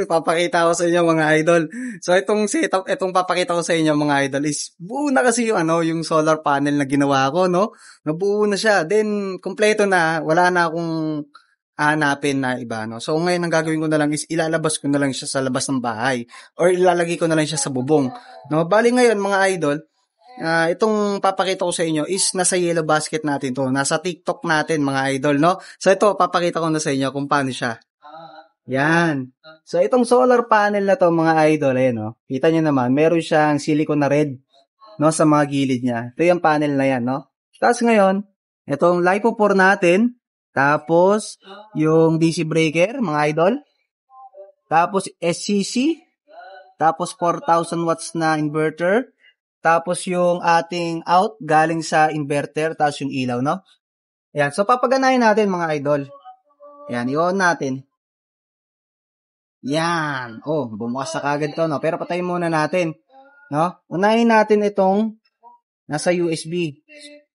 Papakita ko sa inyo mga idol. So itong setup, itong papakita ko sa inyo mga idol is buo na kasi yung solar panel na ginawa ko, no? Nabuo na siya. Then kumpleto na, wala na akong hanapin na iba, no? So ngayon ang gagawin ko na lang is ilalabas ko na lang siya sa labas ng bahay or ilalagay ko na lang siya sa bubong. No, bali ngayon mga idol, itong papakita ko sa inyo is nasa yellow basket natin to. Nasa TikTok natin mga idol, no? So ito papakita ko na sa inyo kung paano siya. Yan. So, itong solar panel na to, mga idol, ayan, no? Kita nyo naman, meron siyang silicone na red, no, sa mga gilid niya. Ito yung panel na yan, no? Tapos ngayon, itong LiPo 4 natin, tapos, yung DC breaker, mga idol, tapos SCC, tapos 4,000 watts na inverter, tapos yung ating out galing sa inverter, tapos yung ilaw, no? Ayan. So, papaganahin natin, mga idol. Ayan, i-on natin. Yan. Oh, bumukas na kagad to, no? Pero patayin muna natin, no? Unahin natin itong nasa USB.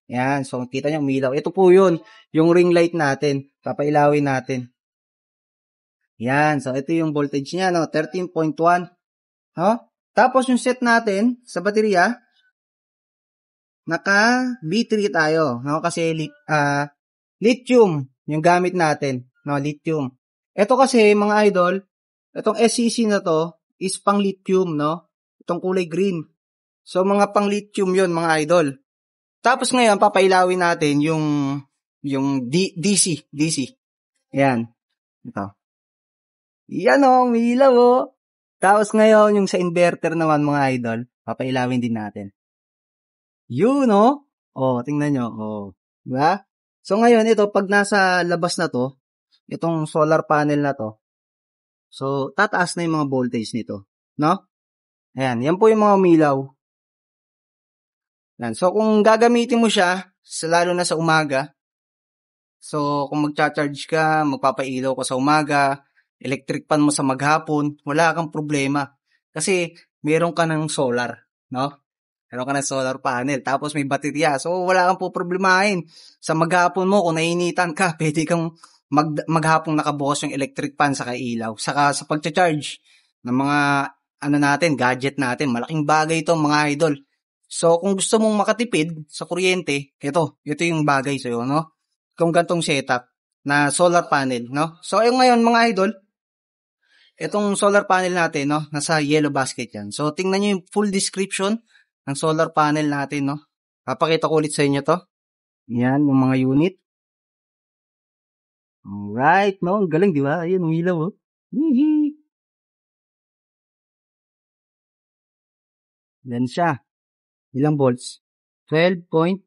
Yan. So, kita nyo, umilaw. Ito po yun, yung ring light natin. Papailawin natin. Yan. So, ito yung voltage niya, no? 13.1. No? Tapos, yung set natin sa baterya, naka B3 tayo, no? Kasi, lithium yung gamit natin, no? Lithium. Ito kasi, mga idol, itong SCC na to is pang lithium, no? Itong kulay green. So, mga pang lithium yun, mga idol. Tapos ngayon, papailawin natin yung DC. Yan. Ito. Yan o, may ilaw o. Tapos ngayon, yung sa inverter naman, mga idol, papailawin din natin. Yun o. O, tingnan nyo. O, diba? So, ngayon, ito, pag nasa labas na to, itong solar panel na to, so, tataas na yung mga voltage nito. No? Ayan. Yan po yung mga umilaw. Ayan. So, kung gagamitin mo siya, lalo na sa umaga, so, kung magcha-charge ka, magpapailaw ka sa umaga, electric pan mo sa maghapon, wala kang problema. Kasi, meron ka ng solar. No? Meron ka ng solar panel. Tapos, may baterya. So, wala kang po problemahin. Sa maghapon mo, kung nainitan ka, pwede kang maghapong nakabukas yung electric pan sa ilaw. Saka sa pagcha-charge ng mga natin, gadget natin, malaking bagay ito mga idol. So kung gusto mong makatipid sa kuryente, ito yung bagay sa'yo, no? Kung gantong setup na solar panel, no? So ngayon mga idol, itong solar panel natin, no, nasa yellow basket yan. So tingnan nyo yung full description ng solar panel natin, no? Papakita ko ulit sa inyo to. Yan, yung mga unit. Alright, no? Ang galing, di ba? Ayun, umilaw, oh. Hihi. Yan siya. Ilang volts? 12.8.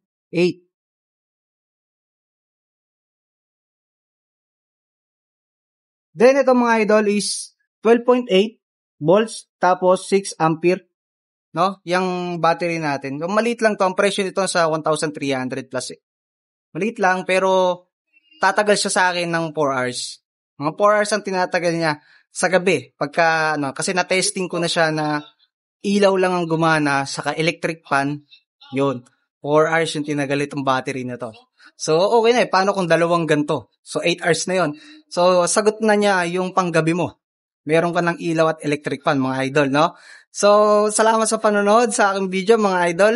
Then, ito mga idol is 12.8 volts, tapos 6 ampere, no? Yung battery natin. So, maliit lang to. Ang presyo nito sa 1,300 plus, eh. Maliit lang, pero tatagal siya sa akin ng 4 hours. Mga 4 hours ang tinatagal niya sa gabi. Pagka, kasi na-testing ko na siya na ilaw lang ang gumana, saka electric fan, yun. 4 hours yung tinagal itong battery na to. So, okay na eh. Paano kung dalawang ganto? So, 8 hours na yun. So, sagot na niya yung panggabi mo. Meron ka ng ilaw at electric fan, mga idol, no? So, salamat sa panonood sa aking video, mga idol.